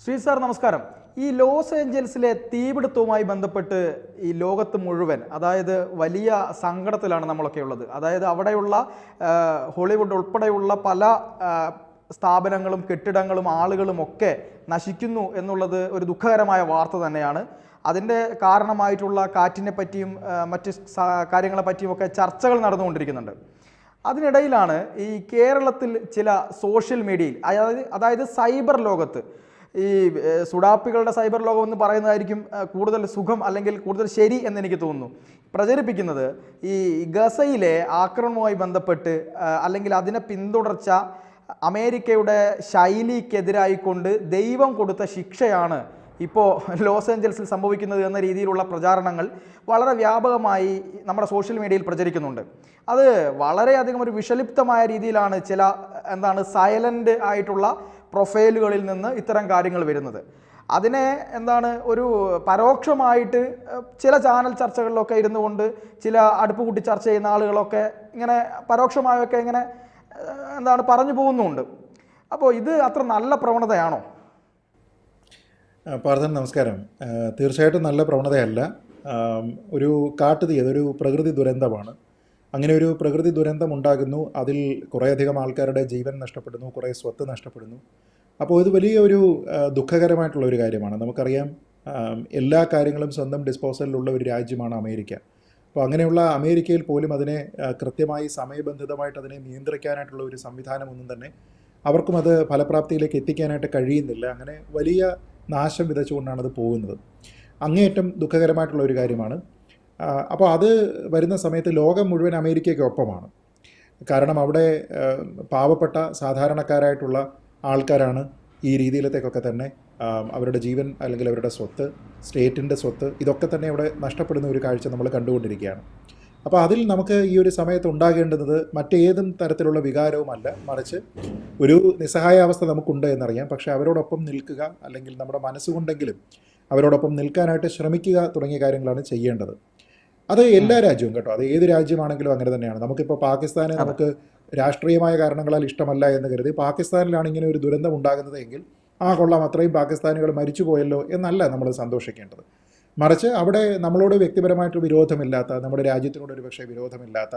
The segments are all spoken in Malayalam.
ശ്രീ സാർ നമസ്കാരം. ഈ ലോസ് ഏഞ്ചൽസിലെ തീപിടുത്തവുമായി ബന്ധപ്പെട്ട് ഈ ലോകത്ത് മുഴുവൻ, അതായത് വലിയ സങ്കടത്തിലാണ് നമ്മളൊക്കെ ഉള്ളത്. അതായത് അവിടെയുള്ള ഹോളിവുഡ് ഉൾപ്പെടെയുള്ള പല സ്ഥാപനങ്ങളും കെട്ടിടങ്ങളും ആളുകളും ഒക്കെ നശിക്കുന്നു എന്നുള്ളത് ഒരു ദുഃഖകരമായ വാർത്ത തന്നെയാണ്. അതിൻ്റെ കാരണമായിട്ടുള്ള കാറ്റിനെ പറ്റിയും മറ്റ് കാര്യങ്ങളെ പറ്റിയുമൊക്കെ ചർച്ചകൾ നടന്നുകൊണ്ടിരിക്കുന്നുണ്ട്. അതിനിടയിലാണ് ഈ കേരളത്തിൽ ചില സോഷ്യൽ മീഡിയയിൽ, അതായത് സൈബർ ലോകത്ത്, ഈ സുഡാപ്പികളുടെ സൈബർ ലോകം എന്ന് പറയുന്നതായിരിക്കും കൂടുതൽ സുഖം അല്ലെങ്കിൽ കൂടുതൽ ശരി എന്നെനിക്ക് തോന്നുന്നു, പ്രചരിപ്പിക്കുന്നത് ഈ ഗസയിലെ ആക്രമണവുമായി ബന്ധപ്പെട്ട് അല്ലെങ്കിൽ അതിനെ പിന്തുടർച്ച അമേരിക്കയുടെ ശൈലിക്കെതിരായിക്കൊണ്ട് ദൈവം കൊടുത്ത ശിക്ഷയാണ് ഇപ്പോൾ ലോസ് ഏഞ്ചൽസിൽ സംഭവിക്കുന്നത് എന്ന രീതിയിലുള്ള പ്രചാരണങ്ങൾ വളരെ വ്യാപകമായി നമ്മുടെ സോഷ്യൽ മീഡിയയിൽ പ്രചരിക്കുന്നുണ്ട്. അത് വളരെയധികം ഒരു വിഷലിപ്തമായ രീതിയിലാണ് ചില സൈലൻ്റ് ആയിട്ടുള്ള പ്രൊഫൈലുകളിൽ നിന്ന് ഇത്തരം കാര്യങ്ങൾ വരുന്നത്. അതിനെ ഒരു പരോക്ഷമായിട്ട് ചില ചാനൽ ചർച്ചകളിലൊക്കെ ഇരുന്നു കൊണ്ട് ചില അടുപ്പ് കൂട്ടി ചർച്ച ചെയ്യുന്ന ആളുകളൊക്കെ ഇങ്ങനെ പരോക്ഷമായൊക്കെ ഇങ്ങനെ പറഞ്ഞു പോകുന്നുണ്ട്. അപ്പോൾ ഇത് അത്ര നല്ല പ്രവണതയാണോ? പാർത്ഥൻ നമസ്കാരം. തീർച്ചയായിട്ടും നല്ല പ്രവണതയല്ല. ഒരു കാട്ടുതീ, അതൊരു പ്രകൃതി ദുരന്തമാണ്. അങ്ങനെ ഒരു പ്രകൃതി ദുരന്തം ഉണ്ടാകുന്നു, അതിൽ കുറേയധികം ആൾക്കാരുടെ ജീവൻ നഷ്ടപ്പെടുന്നു, കുറേ സ്വത്ത് നഷ്ടപ്പെടുന്നു. അപ്പോൾ ഇത് വലിയൊരു ദുഃഖകരമായിട്ടുള്ള ഒരു കാര്യമാണ്. നമുക്കറിയാം, എല്ലാ കാര്യങ്ങളും സ്വന്തം ഡിസ്പോസലിലുള്ള ഒരു രാജ്യമാണ് അമേരിക്ക. അപ്പോൾ അങ്ങനെയുള്ള അമേരിക്കയിൽ പോലും അതിനെ കൃത്യമായി സമയബന്ധിതമായിട്ട് അതിനെ നിയന്ത്രിക്കാനായിട്ടുള്ള ഒരു സംവിധാനമൊന്നും തന്നെ അവർക്കും അത് ഫലപ്രാപ്തിയിലേക്ക് എത്തിക്കാനായിട്ട് കഴിയുന്നില്ല. അങ്ങനെ വലിയ നാശം വിതച്ചുകൊണ്ടാണ് അത് പോകുന്നത്. അങ്ങേയറ്റം ദുഃഖകരമായിട്ടുള്ള ഒരു കാര്യമാണ്. അപ്പോൾ അത് വരുന്ന സമയത്ത് ലോകം മുഴുവൻ അമേരിക്കയ്ക്കൊപ്പമാണ്. കാരണം അവിടെ പാവപ്പെട്ട സാധാരണക്കാരായിട്ടുള്ള ആൾക്കാരാണ് ഈ രീതിയിലത്തേക്കൊക്കെ തന്നെ അവരുടെ ജീവൻ അല്ലെങ്കിൽ അവരുടെ സ്വത്ത്, സ്റ്റേറ്റിൻ്റെ സ്വത്ത്, ഇതൊക്കെ തന്നെ അവിടെ നഷ്ടപ്പെടുന്ന ഒരു കാഴ്ച നമ്മൾ കണ്ടുകൊണ്ടിരിക്കുകയാണ്. അപ്പോൾ അതിൽ നമുക്ക് ഈ ഒരു സമയത്ത് ഉണ്ടാകേണ്ടുന്നത് മറ്റേതും തരത്തിലുള്ള വികാരവുമല്ല, മറിച്ച് ഒരു നിസ്സഹായാവസ്ഥ നമുക്കുണ്ട് എന്നറിയാം. പക്ഷേ അവരോടൊപ്പം നിൽക്കുക, അല്ലെങ്കിൽ നമ്മുടെ മനസ്സുകൊണ്ടെങ്കിലും അവരോടൊപ്പം നിൽക്കാനായിട്ട് ശ്രമിക്കുക തുടങ്ങിയ കാര്യങ്ങളാണ് ചെയ്യേണ്ടത്. അത് എല്ലാ രാജ്യവും കേട്ടോ, അത് ഏത് രാജ്യമാണെങ്കിലും അങ്ങനെ തന്നെയാണ്. നമുക്കിപ്പോൾ പാകിസ്ഥാനെ നമുക്ക് രാഷ്ട്രീയമായ കാരണങ്ങളാൽ ഇഷ്ടമല്ല എന്ന് കരുതി പാകിസ്ഥാനിലാണ് ഇങ്ങനെ ഒരു ദുരന്തം ഉണ്ടാകുന്നത് എങ്കിൽ കൊള്ളാം, അത്രയും പാകിസ്ഥാനികൾ മരിച്ചു പോയല്ലോ എന്നല്ല നമ്മൾ സന്തോഷിക്കേണ്ടത്. മറിച്ച് അവിടെ നമ്മളോട് വ്യക്തിപരമായിട്ട് വിരോധമില്ലാത്ത, നമ്മുടെ രാജ്യത്തിനോട് ഒരു പക്ഷേ വിരോധമില്ലാത്ത,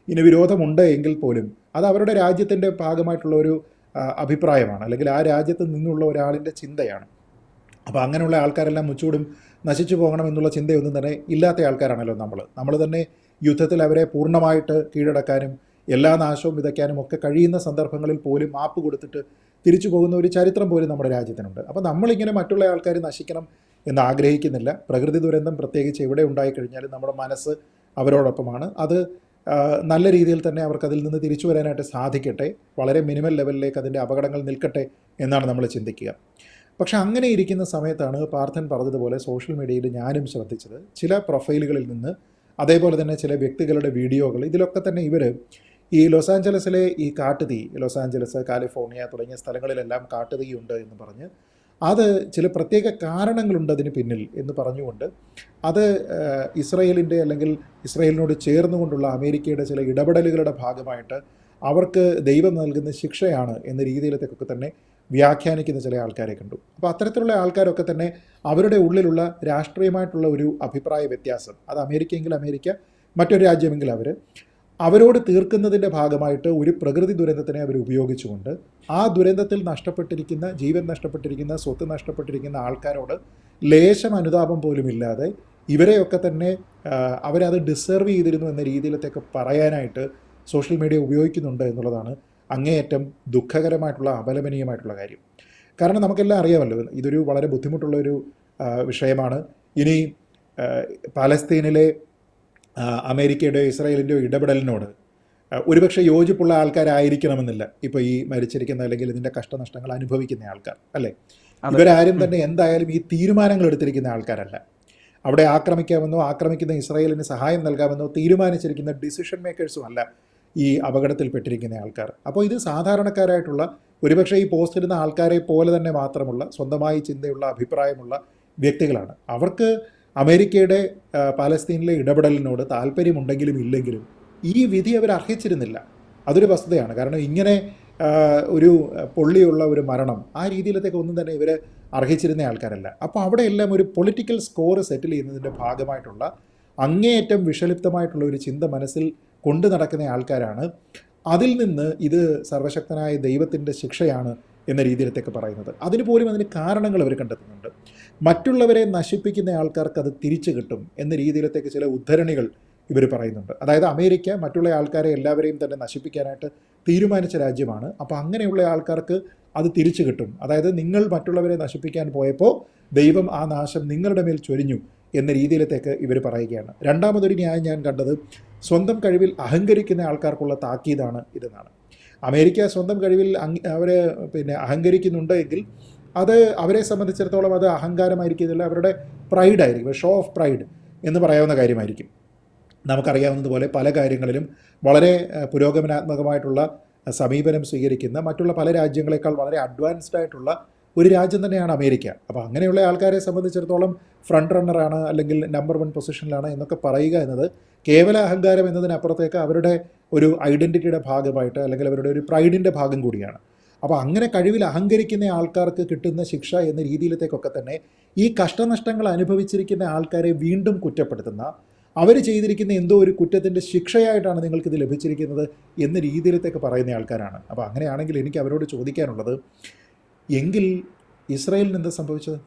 ഇനി വിരോധമുണ്ട് എങ്കിൽ പോലും അത് അവരുടെ രാജ്യത്തിൻ്റെ ഭാഗമായിട്ടുള്ള ഒരു അഭിപ്രായമാണ്, അല്ലെങ്കിൽ ആ രാജ്യത്ത് നിന്നുള്ള ഒരാളിൻ്റെ ചിന്തയാണ്. അപ്പോൾ അങ്ങനെയുള്ള ആൾക്കാരെല്ലാം മുച്ചൂടും നശിച്ചു പോകണം എന്നുള്ള ചിന്തയൊന്നും തന്നെ ഇല്ലാത്ത ആൾക്കാരാണല്ലോ നമ്മൾ തന്നെ യുദ്ധത്തിൽ അവരെ പൂർണ്ണമായിട്ട് കീഴടക്കാനും എല്ലാ നാശവും വിതയ്ക്കാനും ഒക്കെ കഴിയുന്ന സന്ദർഭങ്ങളിൽ പോലും മാപ്പ് കൊടുത്തിട്ട് തിരിച്ചു പോകുന്ന ഒരു ചരിത്രം പോലും നമ്മുടെ രാജ്യത്തിനുണ്ട്. അപ്പോൾ നമ്മളിങ്ങനെ മറ്റുള്ള ആൾക്കാർ നശിക്കണം എന്ന് ആഗ്രഹിക്കുന്നില്ല. പ്രകൃതി ദുരന്തം പ്രത്യേകിച്ച് എവിടെ ഉണ്ടായിക്കഴിഞ്ഞാലും നമ്മുടെ മനസ്സ് അവരോടൊപ്പമാണ്. അത് നല്ല രീതിയിൽ തന്നെ അവർക്കതിൽ നിന്ന് തിരിച്ചു വരാനായിട്ട് സാധിക്കട്ടെ, വളരെ മിനിമൽ ലെവലിലേക്ക് അതിൻ്റെ അപകടങ്ങൾ നിൽക്കട്ടെ എന്നാണ് നമ്മൾ ചിന്തിക്കുക. പക്ഷെ അങ്ങനെ ഇരിക്കുന്ന സമയത്താണ് പാർത്ഥൻ പറഞ്ഞതുപോലെ സോഷ്യൽ മീഡിയയിൽ ഞാനും ശ്രദ്ധിച്ചത് ചില പ്രൊഫൈലുകളിൽ നിന്ന്, അതേപോലെ തന്നെ ചില വ്യക്തികളുടെ വീഡിയോകൾ, ഇതിലൊക്കെ തന്നെ ഇവർ ഈ ലോസ് ആഞ്ചലസിലെ ഈ കാട്ടുതീ, ലോസ് ആഞ്ചലസ്, കാലിഫോർണിയ തുടങ്ങിയ സ്ഥലങ്ങളിലെല്ലാം കാട്ടുതീയുണ്ട് എന്ന് പറഞ്ഞ് അത് ചില പ്രത്യേക കാരണങ്ങളുണ്ട് അതിന് പിന്നിൽ എന്ന് പറഞ്ഞുകൊണ്ട് അത് ഇസ്രയേലിൻ്റെ അല്ലെങ്കിൽ ഇസ്രയേലിനോട് ചേർന്നുകൊണ്ടുള്ള അമേരിക്കയുടെ ചില ഇടപെടലുകളുടെ ഭാഗമായിട്ട് അവർക്ക് ദൈവം നൽകുന്ന ശിക്ഷയാണ് എന്ന രീതിയിലത്തേക്കൊക്കെ തന്നെ വ്യാഖ്യാനിക്കുന്ന ചില ആൾക്കാരെ കണ്ടു. അപ്പോൾ അത്തരത്തിലുള്ള ആൾക്കാരൊക്കെ തന്നെ അവരുടെ ഉള്ളിലുള്ള രാഷ്ട്രീയമായിട്ടുള്ള ഒരു അഭിപ്രായ വ്യത്യാസം, അത് അമേരിക്കയെങ്കിൽ അമേരിക്ക, മറ്റൊരു രാജ്യമെങ്കിൽ അവരോട് തീർക്കുന്നതിൻ്റെ ഭാഗമായിട്ട് ഒരു പ്രകൃതി ദുരന്തത്തിനെ അവർ ഉപയോഗിച്ചുകൊണ്ട് ആ ദുരന്തത്തിൽ നഷ്ടപ്പെട്ടിരിക്കുന്ന, ജീവൻ നഷ്ടപ്പെട്ടിരിക്കുന്ന, സ്വത്ത് നഷ്ടപ്പെട്ടിരിക്കുന്ന ആൾക്കാരോട് ലേശം അനുതാപം പോലും ഇല്ലാതെ ഇവരെയൊക്കെ തന്നെ അവരത് ഡിസേർവ് ചെയ്തിരുന്നു എന്ന രീതിയിലത്തേക്ക് പറയാനായിട്ട് സോഷ്യൽ മീഡിയ ഉപയോഗിക്കുന്നുണ്ട് എന്നുള്ളതാണ് അങ്ങേയറ്റം ദുഃഖകരമായിട്ടുള്ള, അപലപനീയമായിട്ടുള്ള കാര്യം. കാരണം നമുക്കെല്ലാം അറിയാമല്ലോ, ഇതൊരു വളരെ ബുദ്ധിമുട്ടുള്ള ഒരു വിഷയമാണ്. ഇനി പാലസ്തീനിലെ അമേരിക്കയുടെയോ ഇസ്രായേലിൻ്റെയോ ഇടപെടലിനോട് ഒരുപക്ഷെ യോജിപ്പുള്ള ആൾക്കാരായിരിക്കണമെന്നില്ല ഇപ്പോൾ ഈ മരിച്ചിരിക്കുന്ന അല്ലെങ്കിൽ ഇതിൻ്റെ കഷ്ടനഷ്ടങ്ങൾ അനുഭവിക്കുന്ന ആൾക്കാർ, അല്ലേ? ഇവരാരും തന്നെ എന്തായാലും ഈ തീരുമാനങ്ങൾ എടുത്തിരിക്കുന്ന ആൾക്കാരല്ല. അവിടെ ആക്രമിക്കാമെന്നോ ആക്രമിക്കുന്ന ഇസ്രായേലിന് സഹായം നൽകാമെന്നോ തീരുമാനിച്ചിരിക്കുന്ന ഡിസിഷൻ മേക്കേഴ്സും അല്ല ഈ അപകടത്തിൽപ്പെട്ടിരിക്കുന്ന ആൾക്കാർ. അപ്പോൾ ഇത് സാധാരണക്കാരായിട്ടുള്ള, ഒരുപക്ഷെ ഈ പോസ്റ്റ് ഇടുന്ന ആൾക്കാരെ പോലെ തന്നെ മാത്രമുള്ള സ്വന്തമായി ചിന്തയുള്ള, അഭിപ്രായമുള്ള വ്യക്തികളാണ്. അവർക്ക് അമേരിക്കയുടെ പാലസ്തീനിലെ ഇടപെടലിനോട് താല്പര്യമുണ്ടെങ്കിലും ഇല്ലെങ്കിലും ഈ വിധി അവർ അർഹിച്ചിരുന്നില്ല. അതൊരു വസ്തുതയാണ്. കാരണം ഇങ്ങനെ ഒരു പൊള്ളിയുള്ള ഒരു മരണം ആ രീതിയിലത്തേക്ക് ഒന്നും തന്നെ ഇവർ അർഹിച്ചിരുന്ന ആൾക്കാരല്ല. അപ്പോൾ അവിടെയെല്ലാം ഒരു പൊളിറ്റിക്കൽ സ്കോർ സെറ്റിൽ ചെയ്യുന്നതിൻ്റെ ഭാഗമായിട്ടുള്ള അങ്ങേയറ്റം വിഷലിപ്തമായിട്ടുള്ള ഒരു ചിന്ത മനസ്സിൽ കൊണ്ടു നടക്കുന്ന ആൾക്കാരാണ് അതിൽ നിന്ന് ഇത് സർവശക്തനായ ദൈവത്തിൻ്റെ ശിക്ഷയാണ് എന്ന രീതിയിലത്തേക്ക് പറയുന്നത്. അതിന് പോലും അതിന് കാരണങ്ങൾ അവർ കണ്ടെത്തുന്നുണ്ട്. മറ്റുള്ളവരെ നശിപ്പിക്കുന്ന ആൾക്കാർക്ക് അത് തിരിച്ചു കിട്ടും എന്ന രീതിയിലത്തേക്ക് ചില ഉദ്ധരണികൾ ഇവർ പറയുന്നുണ്ട്. അതായത് അമേരിക്ക മറ്റുള്ള ആൾക്കാരെ എല്ലാവരെയും തന്നെ നശിപ്പിക്കാനായിട്ട് തീരുമാനിച്ച രാജ്യമാണ്. അപ്പോൾ അങ്ങനെയുള്ള ആൾക്കാർക്ക് അത് തിരിച്ചു കിട്ടും. അതായത് നിങ്ങൾ മറ്റുള്ളവരെ നശിപ്പിക്കാൻ പോയപ്പോൾ ദൈവം ആ നാശം നിങ്ങളുടെ മേൽ ചൊരിഞ്ഞു എന്ന രീതിയിലത്തേക്ക് ഇവർ പറയുകയാണ്. രണ്ടാമതൊരു ന്യായം ഞാൻ കണ്ടത് സ്വന്തം കഴിവിൽ അഹങ്കരിക്കുന്ന ആൾക്കാർക്കുള്ള താക്കീതാണ് ഇതെന്നാണ്. അമേരിക്ക സ്വന്തം കഴിവിൽ അവരെ അഹങ്കരിക്കുന്നുണ്ട് എങ്കിൽ അത് അവരെ സംബന്ധിച്ചിടത്തോളം അത് അഹങ്കാരമായിരിക്കുന്നില്ല, അവരുടെ പ്രൈഡായിരിക്കും, ഷോ ഓഫ് പ്രൈഡ് എന്ന് പറയാവുന്ന കാര്യമായിരിക്കും. നമുക്കറിയാവുന്നതുപോലെ പല കാര്യങ്ങളിലും വളരെ പുരോഗമനാത്മകമായിട്ടുള്ള സമീപനം സ്വീകരിക്കുന്ന മറ്റുള്ള പല രാജ്യങ്ങളെക്കാൾ വളരെ അഡ്വാൻസ്ഡ് ആയിട്ടുള്ള ഒരു രാജ്യം തന്നെയാണ് അമേരിക്ക. അപ്പോൾ അങ്ങനെയുള്ള ആൾക്കാരെ സംബന്ധിച്ചിടത്തോളം ഫ്രണ്ട് റണ്ണറാണ് അല്ലെങ്കിൽ നമ്പർ 1 പൊസിഷനിലാണ് എന്നൊക്കെ പറയുക എന്നത് കേവല അഹങ്കാരം എന്നതിനപ്പുറത്തേക്ക് അവരുടെ ഒരു ഐഡൻറ്റിറ്റിയുടെ ഭാഗമായിട്ട് അല്ലെങ്കിൽ അവരുടെ ഒരു പ്രൈഡിൻ്റെ ഭാഗം കൂടിയാണ്. അപ്പോൾ അങ്ങനെ കഴിവിൽ അഹങ്കരിക്കുന്ന ആൾക്കാർക്ക് കിട്ടുന്ന ശിക്ഷ എന്ന രീതിയിലത്തേക്കൊക്കെ തന്നെ ഈ കഷ്ടനഷ്ടങ്ങൾ അനുഭവിച്ചിരിക്കുന്ന ആൾക്കാരെ വീണ്ടും കുറ്റപ്പെടുത്തുന്ന, അവർ ചെയ്തിരിക്കുന്ന എന്തോ ഒരു കുറ്റത്തിൻ്റെ ശിക്ഷയായിട്ടാണ് നിങ്ങൾക്കിത് ലഭിച്ചിരിക്കുന്നത് എന്ന രീതിയിലത്തേക്ക് പറയുന്ന ആൾക്കാരാണ്. അപ്പോൾ അങ്ങനെയാണെങ്കിൽ എനിക്ക് അവരോട് ചോദിക്കാനുള്ളത്, എങ്കിൽ ഇസ്രായേലിന് എന്താ സംഭവിച്ചത്?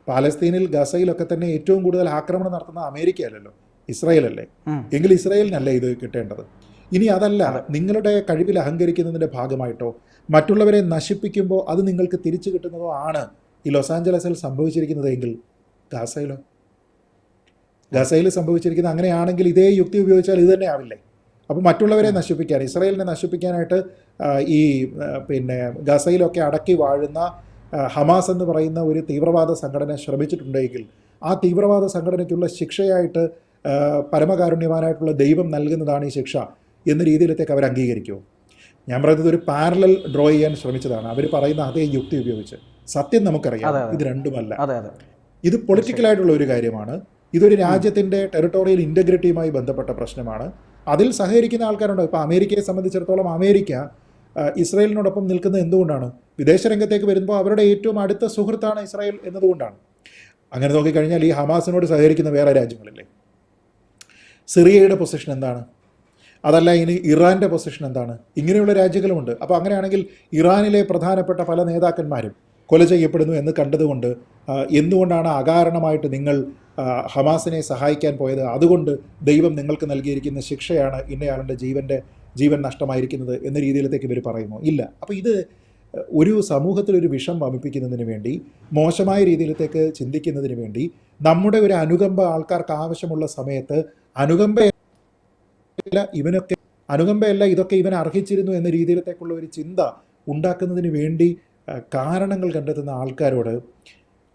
പാലസ്തീനിൽ ഗസയിലൊക്കെ തന്നെ ഏറ്റവും കൂടുതൽ ആക്രമണം നടത്തുന്ന അമേരിക്ക അല്ലല്ലോ, ഇസ്രായേൽ അല്ലേ? എങ്കിൽ ഇസ്രായേലിനല്ലേ ഇത് കിട്ടേണ്ടത്? ഇനി അതല്ല, നിങ്ങളുടെ കഴിവിൽ അഹങ്കരിക്കുന്നതിൻ്റെ ഭാഗമായിട്ടോ മറ്റുള്ളവരെ നശിപ്പിക്കുമ്പോൾ അത് നിങ്ങൾക്ക് തിരിച്ചു കിട്ടുന്നതോ ആണ് ഈ ലോസ് ആഞ്ചലസിൽ സംഭവിച്ചിരിക്കുന്നതെങ്കിൽ ഗസയിൽ സംഭവിച്ചിരിക്കുന്നത് അങ്ങനെയാണെങ്കിൽ ഇതേ യുക്തി ഉപയോഗിച്ചാൽ ഇത് തന്നെ ആവില്ലേ? അപ്പോൾ മറ്റുള്ളവരെ നശിപ്പിക്കാൻ, ഇസ്രായേലിനെ നശിപ്പിക്കാനായിട്ട് ഈ ഗസയിലൊക്കെ അടക്കി വാഴുന്ന ഹമാസ് എന്ന് പറയുന്ന ഒരു തീവ്രവാദ സംഘടന ശ്രമിച്ചിട്ടുണ്ടെങ്കിൽ ആ തീവ്രവാദ സംഘടനയ്ക്കുള്ള ശിക്ഷയായിട്ട് പരമകാരുണ്യവാനായിട്ടുള്ള ദൈവം നൽകുന്നതാണ് ഈ ശിക്ഷ എന്ന രീതിയിലത്തേക്ക് അവർ അംഗീകരിക്കുമോ? ഞാൻ പറയുന്നത് ഒരു പാരലൽ ഡ്രോ ചെയ്യാൻ ശ്രമിച്ചതാണ് അവർ പറയുന്ന അതേ യുക്തി ഉപയോഗിച്ച്. സത്യം നമുക്കറിയാം, ഇത് രണ്ടുമല്ല. ഇത് പൊളിറ്റിക്കലായിട്ടുള്ള ഒരു കാര്യമാണ്. ഇതൊരു രാജ്യത്തിൻ്റെ ടെറിട്ടോറിയൽ ഇൻറ്റഗ്രിറ്റിയുമായി ബന്ധപ്പെട്ട പ്രശ്നമാണ്. അതിൽ സഹകരിക്കുന്ന ആൾക്കാരുണ്ട്. ഇപ്പോൾ അമേരിക്കയെ സംബന്ധിച്ചിടത്തോളം അമേരിക്ക ഇസ്രായേലിനോടൊപ്പം നിൽക്കുന്നത് എന്തുകൊണ്ടാണ്? വിദേശ രംഗത്തേക്ക് വരുമ്പോൾ അവരുടെ ഏറ്റവും അടുത്ത സുഹൃത്താണ് ഇസ്രായേൽ എന്നതുകൊണ്ടാണ്. അങ്ങനെ നോക്കിക്കഴിഞ്ഞാൽ ഈ ഹമാസിനോട് സഹകരിക്കുന്ന വേറെ രാജ്യങ്ങളില്ലേ? സിറിയയുടെ പൊസിഷൻ എന്താണ്? അതല്ല ഇനി ഇറാൻ്റെ പൊസിഷൻ എന്താണ്? ഇങ്ങനെയുള്ള രാജ്യങ്ങളുമുണ്ട്. അപ്പോൾ അങ്ങനെയാണെങ്കിൽ ഇറാനിലെ പ്രധാനപ്പെട്ട പല നേതാക്കന്മാരും കൊല ചെയ്യപ്പെടുന്നു എന്ന് കണ്ടതുകൊണ്ട് എന്തുകൊണ്ടാണ് അകാരണമായിട്ട് നിങ്ങൾ ഹമാസിനെ സഹായിക്കാൻ പോയത്? അതുകൊണ്ട് ദൈവം നിങ്ങൾക്ക് നൽകിയിരിക്കുന്ന ശിക്ഷയാണ് ഇന്നയാളുടെ ജീവൻ നഷ്ടമായിരിക്കുന്നത് എന്ന രീതിയിലത്തേക്ക് ഇവർ പറയുന്നു. ഇല്ല. അപ്പോൾ ഇത് ഒരു സമൂഹത്തിലൊരു വിഷം വമിപ്പിക്കുന്നതിന് വേണ്ടി, മോശമായ രീതിയിലത്തേക്ക് ചിന്തിക്കുന്നതിന് വേണ്ടി, നമ്മുടെ ഒരു അനുകമ്പ ആൾക്കാർക്ക് ആവശ്യമുള്ള സമയത്ത് അനുകമ്പയല്ല ഇതൊക്കെ ഇവൻ അർഹിച്ചിരുന്നു എന്ന രീതിയിലത്തേക്കുള്ള ഒരു ചിന്ത ഉണ്ടാക്കുന്നതിന് വേണ്ടി കാരണങ്ങൾ കണ്ടെത്തുന്ന ആൾക്കാരോട്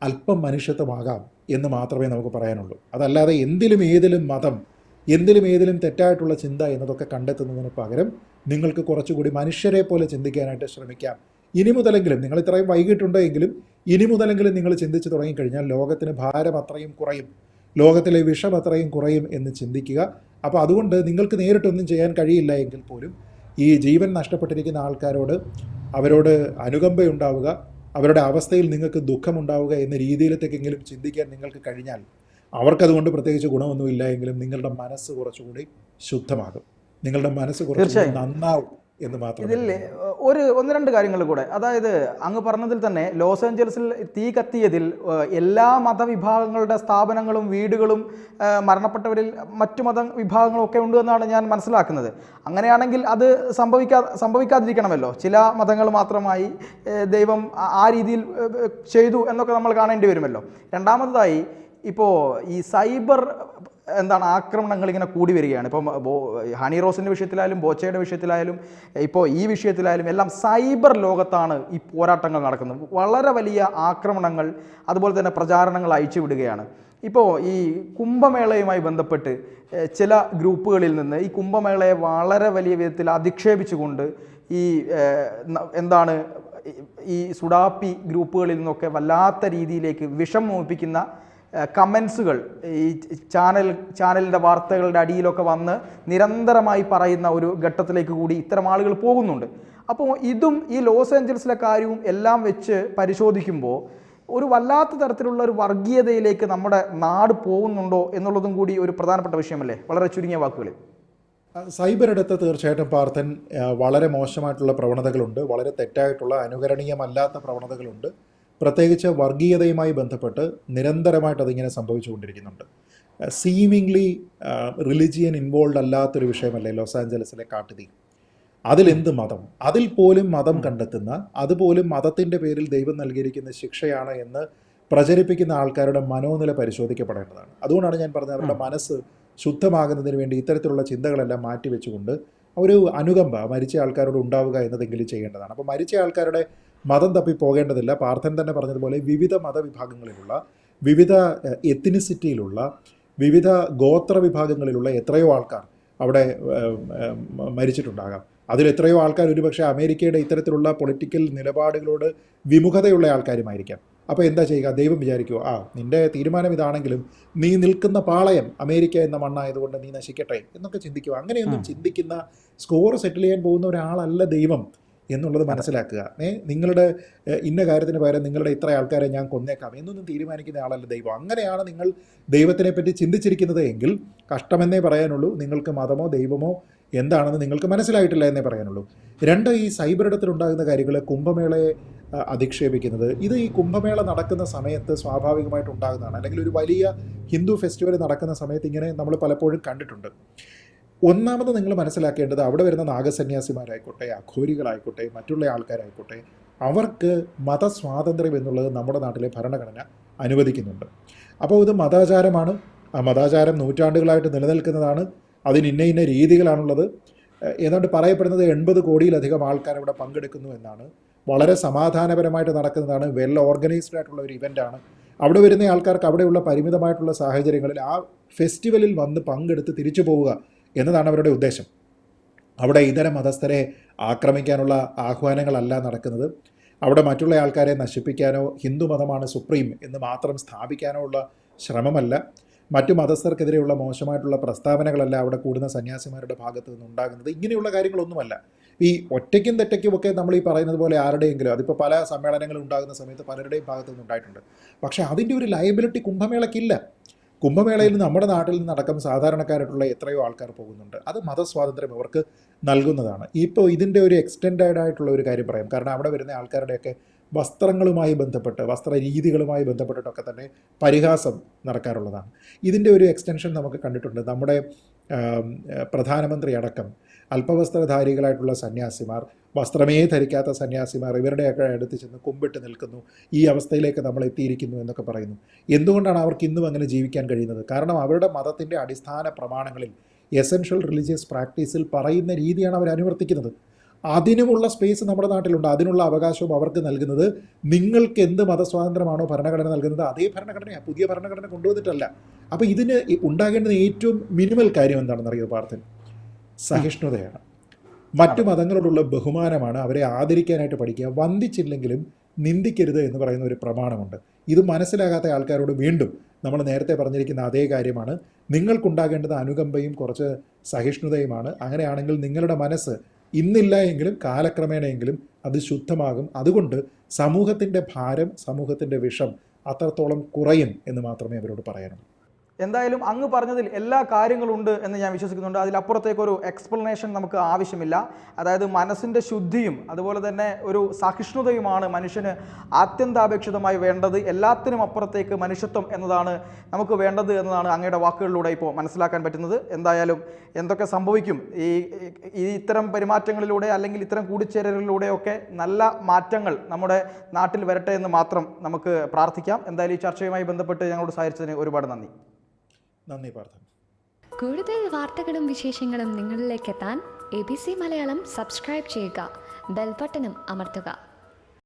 അല്പം മനുഷ്യത്വമാകാം എന്ന് മാത്രമേ നമുക്ക് പറയാനുള്ളൂ. അതല്ലാതെ എന്തിലും ഏതിലും മതം, എന്തിലും ഏതിലും തെറ്റായിട്ടുള്ള ചിന്ത എന്നതൊക്കെ കണ്ടെത്തുന്നതിന് പകരം നിങ്ങൾക്ക് കുറച്ചുകൂടി മനുഷ്യരെ പോലെ ചിന്തിക്കാനായിട്ട് ശ്രമിക്കാം. ഇനി മുതലെങ്കിലും, നിങ്ങൾ ഇത്രയും വൈകിട്ടുണ്ടെങ്കിലും ഇനി മുതലെങ്കിലും നിങ്ങൾ ചിന്തിച്ച് തുടങ്ങിക്കഴിഞ്ഞാൽ ലോകത്തിന് ഭാരം അത്രയും കുറയും, ലോകത്തിലെ വിഷം അത്രയും കുറയും എന്ന് ചിന്തിക്കുക. അപ്പോൾ അതുകൊണ്ട് നിങ്ങൾക്ക് നേരിട്ടൊന്നും ചെയ്യാൻ കഴിയില്ല എങ്കിൽ പോലും ഈ ജീവൻ നഷ്ടപ്പെട്ടിരിക്കുന്ന ആൾക്കാരോട് അവരോട് അനുകമ്പയുണ്ടാവുക, അവരുടെ അവസ്ഥയിൽ നിങ്ങൾക്ക് ദുഃഖമുണ്ടാവുക എന്ന രീതിയിലത്തേക്കെങ്കിലും ചിന്തിക്കാൻ നിങ്ങൾക്ക് കഴിഞ്ഞാൽ അവർക്കതുകൊണ്ട് പ്രത്യേകിച്ച് ഗുണമൊന്നുമില്ല എങ്കിലും നിങ്ങളുടെ മനസ്സ് കുറച്ചുകൂടി ശുദ്ധമാകും, നിങ്ങളുടെ മനസ്സ് കുറച്ചുകൂടി നന്നാവും എന്ന് മാത്രം. ഇതിൽ ഒന്ന് രണ്ട് കാര്യങ്ങൾ കൂടെ, അതായത് അങ്ങ് പറഞ്ഞതിൽ തന്നെ ലോസ് ഏഞ്ചൽസിൽ തീ കത്തിയതിൽ എല്ലാ മതവിഭാഗങ്ങളുടെ സ്ഥാപനങ്ങളും വീടുകളും മരണപ്പെട്ടവരിൽ മറ്റു മതവിഭാഗങ്ങളും ഒക്കെ ഉണ്ട് എന്നാണ് ഞാൻ മനസ്സിലാക്കുന്നത്. അങ്ങനെയാണെങ്കിൽ അത് സംഭവിക്കാതിരിക്കണമല്ലോ. ചില മതങ്ങൾ മാത്രമായി ദൈവം ആ രീതിയിൽ ചെയ്തു എന്നൊക്കെ നമ്മൾ കാണേണ്ടി വരുമല്ലോ. രണ്ടാമതായി, ഇപ്പോൾ ഈ സൈബർ ആക്രമണങ്ങൾ ഇങ്ങനെ കൂടി വരികയാണ്. ഇപ്പം ഹണി റോസിൻ്റെ വിഷയത്തിലായാലും ബോച്ചയുടെ വിഷയത്തിലായാലും ഇപ്പോൾ ഈ വിഷയത്തിലായാലും എല്ലാം സൈബർ ലോകത്താണ് ഈ പോരാട്ടങ്ങൾ നടക്കുന്നത്. വളരെ വലിയ ആക്രമണങ്ങൾ അതുപോലെ തന്നെ പ്രചാരണങ്ങൾ അയച്ചുവിടുകയാണ്. ഇപ്പോൾ ഈ കുംഭമേളയുമായി ബന്ധപ്പെട്ട് ചില ഗ്രൂപ്പുകളിൽ നിന്ന് ഈ കുംഭമേളയെ വളരെ വലിയ വിധത്തിൽ അധിക്ഷേപിച്ചുകൊണ്ട് ഈ സുഡാപ്പി ഗ്രൂപ്പുകളിൽ നിന്നൊക്കെ വല്ലാത്ത രീതിയിലേക്ക് വിഷം മോഹിപ്പിക്കുന്ന കമൻസുകൾ ഈ ചാനലിൻ്റെ വാർത്തകളുടെ അടിയിലൊക്കെ വന്ന് നിരന്തരമായി പറയുന്ന ഒരു ഘട്ടത്തിലേക്ക് കൂടി ഇത്തരം ആളുകൾ പോകുന്നുണ്ട്. അപ്പോൾ ഇതും ഈ ലോസ് ഏഞ്ചൽസിലെ കാര്യവും എല്ലാം വെച്ച് പരിശോധിക്കുമ്പോൾ ഒരു വല്ലാത്ത തരത്തിലുള്ള ഒരു വർഗീയതയിലേക്ക് നമ്മുടെ നാട് പോകുന്നുണ്ടോ എന്നുള്ളതും കൂടി ഒരു പ്രധാനപ്പെട്ട വിഷയമല്ലേ, വളരെ ചുരുങ്ങിയ വാക്കുകളിൽ? സൈബറിടത്ത് തീർച്ചയായിട്ടും പാർത്ഥൻ വളരെ മോശമായിട്ടുള്ള പ്രവണതകളുണ്ട്, വളരെ തെറ്റായിട്ടുള്ള അനുകരണീയമല്ലാത്ത പ്രവണതകളുണ്ട്. പ്രത്യേകിച്ച് വർഗീയതയുമായി ബന്ധപ്പെട്ട് നിരന്തരമായിട്ട് അതിങ്ങനെ സംഭവിച്ചുകൊണ്ടിരിക്കുന്നുണ്ട്. സീമിംഗ്ലി റിലിജിയൻ ഇൻവോൾവ് അല്ലാത്തൊരു വിഷയമല്ലേ ലോസ് ആഞ്ചലസിലെ കാട്ടുതീ. അതിലെന്ത് മതം, അതിൽ പോലും മതം കണ്ടെത്തുന്ന, അതുപോലും മതത്തിൻ്റെ പേരിൽ ദൈവം നൽകിയിരിക്കുന്ന ശിക്ഷയാണ് എന്ന് പ്രചരിപ്പിക്കുന്ന ആൾക്കാരുടെ മനോനില പരിശോധിക്കപ്പെടേണ്ടതാണ്. അതുകൊണ്ടാണ് ഞാൻ പറഞ്ഞത് അവരുടെ മനസ്സ് ശുദ്ധമാകുന്നതിന് വേണ്ടി ഇത്തരത്തിലുള്ള ചിന്തകളെല്ലാം മാറ്റിവെച്ചുകൊണ്ട് ഒരു അനുകമ്പ മരിച്ച ആൾക്കാരോട് ഉണ്ടാവുക എന്നതെങ്കിലും ചെയ്യേണ്ടതാണ്. അപ്പോൾ മരിച്ച ആൾക്കാരുടെ മതം തപ്പി പോകേണ്ടതില്ല. പാർത്ഥൻ തന്നെ പറഞ്ഞതുപോലെ വിവിധ മതവിഭാഗങ്ങളിലുള്ള, വിവിധ എത്തിനിസിറ്റിയിലുള്ള, വിവിധ ഗോത്ര വിഭാഗങ്ങളിലുള്ള എത്രയോ ആൾക്കാർ അവിടെ മരിച്ചിട്ടുണ്ടാകാം. അതിലെത്രയോ ആൾക്കാർ ഒരുപക്ഷെ അമേരിക്കയുടെ ഇത്തരത്തിലുള്ള പൊളിറ്റിക്കൽ നിലപാടുകളോട് വിമുഖതയുള്ള ആൾക്കാരുമായിരിക്കാം. അപ്പോൾ എന്താ ചെയ്യുക? ദൈവം വിചാരിക്കുമോ, നിൻ്റെ തീരുമാനം ഇതാണെങ്കിലും നീ നിൽക്കുന്ന പാളയം അമേരിക്ക എന്ന മണ്ണായതുകൊണ്ട് നീ നശിക്കട്ടെ എന്നൊക്കെ ചിന്തിക്കുക. അങ്ങനെയൊന്നും ചിന്തിക്കുന്ന, സ്കോർ സെറ്റിൽ ചെയ്യാൻ പോകുന്ന ഒരാളല്ല ദൈവം എന്നുള്ളത് മനസ്സിലാക്കുക. നിങ്ങളുടെ ഇന്ന കാര്യത്തിന് പകരം നിങ്ങളുടെ ഇത്ര ആൾക്കാരെ ഞാൻ കൊന്നേക്കാം എന്നൊന്നും തീരുമാനിക്കുന്ന ആളല്ല ദൈവം. അങ്ങനെയാണ് നിങ്ങൾ ദൈവത്തിനെ പറ്റി ചിന്തിച്ചിരിക്കുന്നത് എങ്കിൽ കഷ്ടമെന്നേ പറയാനുള്ളൂ. നിങ്ങൾക്ക് മതമോ ദൈവമോ എന്താണെന്ന് നിങ്ങൾക്ക് മനസ്സിലായിട്ടില്ല എന്നേ പറയാനുള്ളൂ. രണ്ട്, ഈ സൈബറിടത്തിലുണ്ടാകുന്ന കാര്യങ്ങൾ, കുംഭമേളയെ അധിക്ഷേപിക്കുന്നത്, ഇത് ഈ കുംഭമേള നടക്കുന്ന സമയത്ത് സ്വാഭാവികമായിട്ട് ഉണ്ടാകുന്നതാണ്. അല്ലെങ്കിൽ ഒരു വലിയ ഹിന്ദു ഫെസ്റ്റിവൽ നടക്കുന്ന സമയത്ത് ഇങ്ങനെ നമ്മൾ പലപ്പോഴും കണ്ടിട്ടുണ്ട്. ഒന്നാമത് നിങ്ങൾ മനസ്സിലാക്കേണ്ടത്, അവിടെ വരുന്ന നാഗസന്യാസിമാരായിക്കോട്ടെ, അഘോരികളായിക്കോട്ടെ, മറ്റുള്ള ആൾക്കാരായിക്കോട്ടെ, അവർക്ക് മതസ്വാതന്ത്ര്യം എന്നുള്ളത് നമ്മുടെ നാട്ടിലെ ഭരണഘടന അനുവദിക്കുന്നുണ്ട്. അപ്പോൾ ഇത് മതാചാരമാണ്. ആ മതാചാരം നൂറ്റാണ്ടുകളായിട്ട് നിലനിൽക്കുന്നതാണ്. അതിന് ഇന്ന രീതികളാണുള്ളത്. ഏതാണ്ട് പറയപ്പെടുന്നത് 80 കോടിയിലധികം ആൾക്കാർ ഇവിടെ പങ്കെടുക്കുന്നു എന്നാണ്. വളരെ സമാധാനപരമായിട്ട് നടക്കുന്നതാണ്. വെൽ ഓർഗനൈസ്ഡ് ആയിട്ടുള്ള ഒരു ഇവൻ്റാണ്. അവിടെ വരുന്ന ആൾക്കാർക്ക് അവിടെയുള്ള പരിമിതമായിട്ടുള്ള സാഹചര്യങ്ങളിൽ ആ ഫെസ്റ്റിവലിൽ വന്ന് പങ്കെടുത്ത് തിരിച്ചു പോവുക എന്നതാണ് അവരുടെ ഉദ്ദേശം. അവിടെ ഇതര മതസ്ഥരെ ആക്രമിക്കാനുള്ള ആഹ്വാനങ്ങളല്ല നടക്കുന്നത്. അവിടെ മറ്റുള്ള ആൾക്കാരെ നശിപ്പിക്കാനോ ഹിന്ദു മതമാണ് സുപ്രീം എന്ന് മാത്രം സ്ഥാപിക്കാനോ ഉള്ള ശ്രമമല്ല. മറ്റു മതസ്ഥർക്കെതിരെയുള്ള മോശമായിട്ടുള്ള പ്രസ്താവനകളല്ല അവിടെ കൂടുന്ന സന്യാസിമാരുടെ ഭാഗത്ത് നിന്നുണ്ടാകുന്നത്. ഇങ്ങനെയുള്ള കാര്യങ്ങളൊന്നുമല്ല. ഈ ഒറ്റയ്ക്കും തെറ്റയ്ക്കും ഒക്കെ നമ്മൾ ഈ പറയുന്നത് പോലെ ആരുടെയെങ്കിലും, അതിപ്പോൾ പല സമ്മേളനങ്ങളും ഉണ്ടാകുന്ന സമയത്ത് പലരുടെയും ഭാഗത്ത് നിന്നുണ്ടായിട്ടുണ്ട്. പക്ഷേ അതിൻ്റെ ഒരു ലയബിലിറ്റി കുംഭമേളയ്ക്കില്ല. കുംഭമേളയിൽ നമ്മുടെ നാട്ടിൽ നിന്നടക്കം സാധാരണക്കാരായിട്ടുള്ള എത്രയോ ആൾക്കാർ പോകുന്നുണ്ട്. അത് മതസ്വാതന്ത്ര്യം അവർക്ക് നൽകുന്നതാണ്. ഇപ്പോൾ ഇതിൻ്റെ ഒരു എക്സ്റ്റെൻഡഡ് ആയിട്ടുള്ള ഒരു കാര്യം പറയാം. കാരണം അവിടെ വരുന്ന ആൾക്കാരുടെയൊക്കെ വസ്ത്രങ്ങളുമായി ബന്ധപ്പെട്ട്, വസ്ത്രരീതികളുമായി ബന്ധപ്പെട്ടിട്ടൊക്കെ തന്നെ പരിഹാസം നടക്കാറുള്ളതാണ്. ഇതിൻ്റെ ഒരു എക്സ്റ്റൻഷൻ നമുക്ക് കണ്ടിട്ടുണ്ട്. നമ്മുടെ പ്രധാനമന്ത്രി അടക്കം അല്പവസ്ത്രധാരികളായിട്ടുള്ള സന്യാസിമാർ, വസ്ത്രമേ ധരിക്കാത്ത സന്യാസിമാർ, ഇവരുടെയൊക്കെ അടുത്ത് ചെന്ന് കുമ്പിട്ട് നിൽക്കുന്നു. ഈ അവസ്ഥയിലേക്ക് നമ്മൾ എത്തിയിരിക്കുന്നു എന്നൊക്കെ പറയുന്നു. എന്തുകൊണ്ടാണ് അവർക്ക് ഇന്നും അങ്ങനെ ജീവിക്കാൻ കഴിയുന്നത്? കാരണം അവരുടെ മതത്തിൻ്റെ അടിസ്ഥാന പ്രമാണങ്ങളിൽ, എസെൻഷ്യൽ റിലീജിയസ് പ്രാക്ടീസിൽ പറയുന്ന രീതിയാണ് അവർ അനുവർത്തിക്കുന്നത്. അതിനുമുള്ള സ്പേസ് നമ്മുടെ നാട്ടിലുണ്ട്. അതിനുള്ള അവകാശവും അവർക്ക് നൽകുന്നത് നിങ്ങൾക്ക് എന്ത് മതസ്വാതന്ത്ര്യമാണോ ഭരണഘടന നൽകുന്നത് അതേ ഭരണഘടനയാണ്. പുതിയ ഭരണഘടന കൊണ്ടുവന്നിട്ടല്ല. അപ്പോൾ ഇതിന് ഉണ്ടാകേണ്ടുന്ന ഏറ്റവും മിനിമൽ കാര്യം എന്താണെന്ന് അറിയുമോ പാർത്ഥൻ? സഹിഷ്ണുതയാണ്. മറ്റു മതങ്ങളോടുള്ള ബഹുമാനമാണ്. അവരെ ആദരിക്കാനായിട്ട് പഠിക്കുക. വന്ദിച്ചില്ലെങ്കിലും നിന്ദിക്കരുത് എന്ന് പറയുന്ന ഒരു പ്രമാണമുണ്ട്. ഇത് മനസ്സിലാകാത്ത ആൾക്കാരോട് വീണ്ടും നമ്മൾ നേരത്തെ പറഞ്ഞിരിക്കുന്ന അതേ കാര്യമാണ്. നിങ്ങൾക്കുണ്ടാകേണ്ടത് അനുകമ്പയും കുറച്ച് സഹിഷ്ണുതയുമാണ്. അങ്ങനെയാണെങ്കിൽ നിങ്ങളുടെ മനസ്സ് ഇന്നില്ല എങ്കിലും കാലക്രമേണയെങ്കിലും അത് ശുദ്ധമാകും. അതുകൊണ്ട് സമൂഹത്തിൻ്റെ ഭാരം, സമൂഹത്തിൻ്റെ വിഷം അത്രത്തോളം കുറയും എന്ന് മാത്രമേ അവരോട് പറയാനുള്ളൂ. എന്തായാലും അങ്ങ് പറഞ്ഞതിൽ എല്ലാ കാര്യങ്ങളുണ്ട് എന്ന് ഞാൻ വിശ്വസിക്കുന്നുണ്ട്. അതിലപ്പുറത്തേക്കൊരു എക്സ്പ്ലനേഷൻ നമുക്ക് ആവശ്യമില്ല. അതായത് മനസ്സിൻ്റെ ശുദ്ധിയും അതുപോലെ തന്നെ ഒരു സഹിഷ്ണുതയുമാണ് മനുഷ്യന് ആത്യന്താപേക്ഷിതമായി വേണ്ടത്. എല്ലാത്തിനും അപ്പുറത്തേക്ക് മനുഷ്യത്വം എന്നതാണ് നമുക്ക് വേണ്ടത് എന്നതാണ് അങ്ങയുടെ വാക്കുകളിലൂടെ ഇപ്പോൾ മനസ്സിലാക്കാൻ പറ്റുന്നത്. എന്തായാലും എന്തൊക്കെ സംഭവിക്കും ഈ ഇത്തരം പെരുമാറ്റങ്ങളിലൂടെ അല്ലെങ്കിൽ ഇത്തരം കൂടിച്ചേരലുകളിലൂടെയൊക്കെ നല്ല മാറ്റങ്ങൾ നമ്മുടെ നാട്ടിൽ വരട്ടെ എന്ന് മാത്രം നമുക്ക് പ്രാർത്ഥിക്കാം. എന്തായാലും ഈ ചർച്ചയുമായി ബന്ധപ്പെട്ട് ഞങ്ങളോട് സഹകരിച്ചതിന് ഒരുപാട് നന്ദി. നന്ദി പാർത്ഥൻ. കൂടുതൽ വാർത്തകളും വിശേഷങ്ങളും നിങ്ങളിലേക്ക് എത്താൻ ABC മലയാളം സബ്സ്ക്രൈബ് ചെയ്യുക, ബെൽ ബട്ടണും അമർത്തുക.